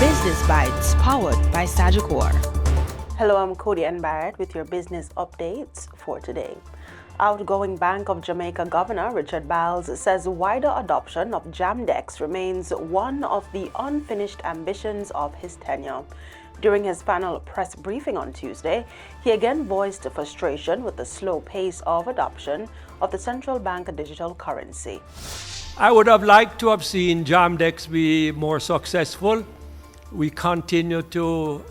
Business Bites, powered by Sagicor. Hello, I'm Cody and Barrett with your business updates for today. Outgoing Bank of Jamaica Governor Richard Biles says wider adoption of Jamdex remains one of the unfinished ambitions of his tenure. During his final press briefing on Tuesday, he again voiced frustration with the slow pace of adoption of the central bank digital currency. I would have liked to have seen Jamdex be more successful. We continue to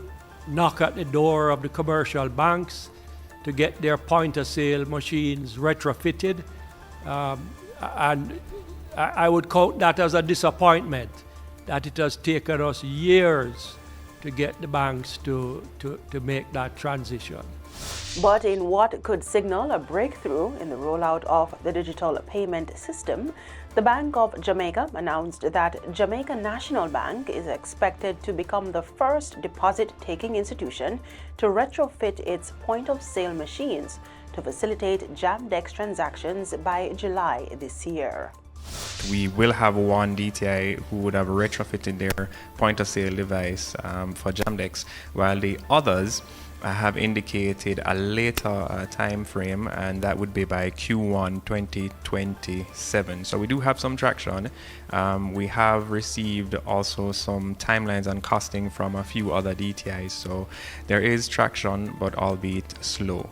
knock at the door of the commercial banks to get their point-of-sale machines retrofitted. And I would count that as a disappointment, that it has taken us years to get the banks to make that transition. But in what could signal a breakthrough in the rollout of the digital payment system, the Bank of Jamaica announced that Jamaica National Bank is expected to become the first deposit-taking institution to retrofit its point-of-sale machines to facilitate Jamdex transactions by July this year. We will have one DTI who would have retrofitted their point-of-sale device for Jamdex, while the others have indicated a later time frame, and that would be by Q1 2027. So we do have some traction. We have received also some timelines and costing from a few other DTIs. So there is traction, but albeit slow.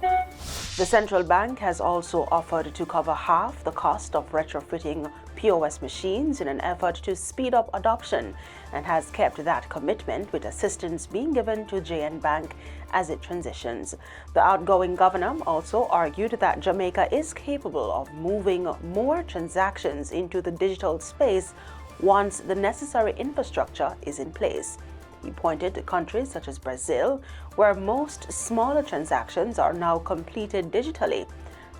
The central bank has also offered to cover half the cost of retrofitting POS machines in an effort to speed up adoption, and has kept that commitment, with assistance being given to JN Bank as it transitions. The outgoing governor also argued that Jamaica is capable of moving more transactions into the digital space once the necessary infrastructure is in place. He pointed to countries such as Brazil, where most smaller transactions are now completed digitally,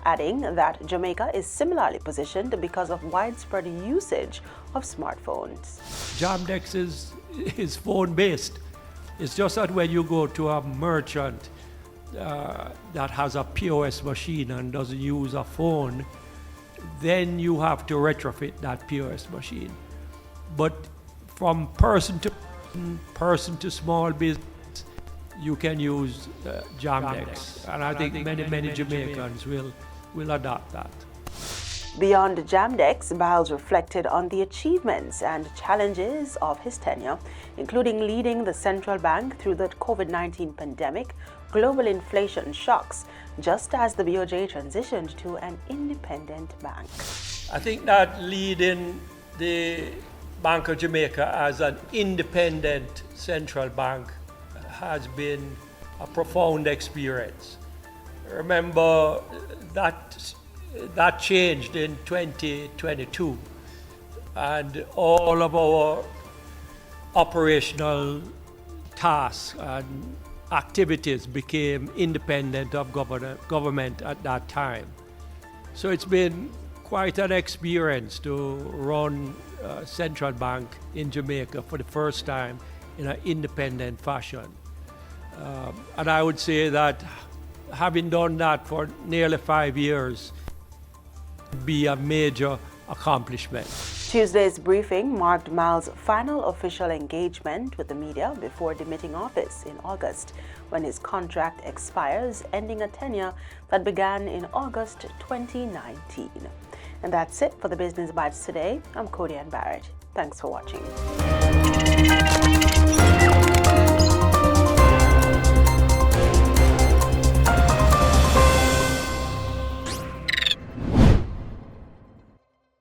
adding that Jamaica is similarly positioned because of widespread usage of smartphones. Jamdex is phone-based. It's just that when you go to a merchant that has a POS machine and doesn't use a phone, then you have to retrofit that POS machine. But from person to small business, you can use Jamdex. And I think many Jamaicans will adopt that. Beyond Jamdex, Biles reflected on the achievements and challenges of his tenure, including leading the central bank through the COVID-19 pandemic, global inflation shocks, just as the BOJ transitioned to an independent bank. I think that leading the Bank of Jamaica as an independent central bank has been a profound experience. Remember that changed in 2022, and all of our operational tasks and activities became independent of government at that time. So it's been quite an experience to run a central bank in Jamaica for the first time in an independent fashion. And I would say that having done that for nearly 5 years would be a major accomplishment. Tuesday's briefing marked Miles' final official engagement with the media before demitting office in August, when his contract expires, ending a tenure that began in August 2019. And that's it for the Business Bites today. I'm Cody Ann Barrett. Thanks for watching.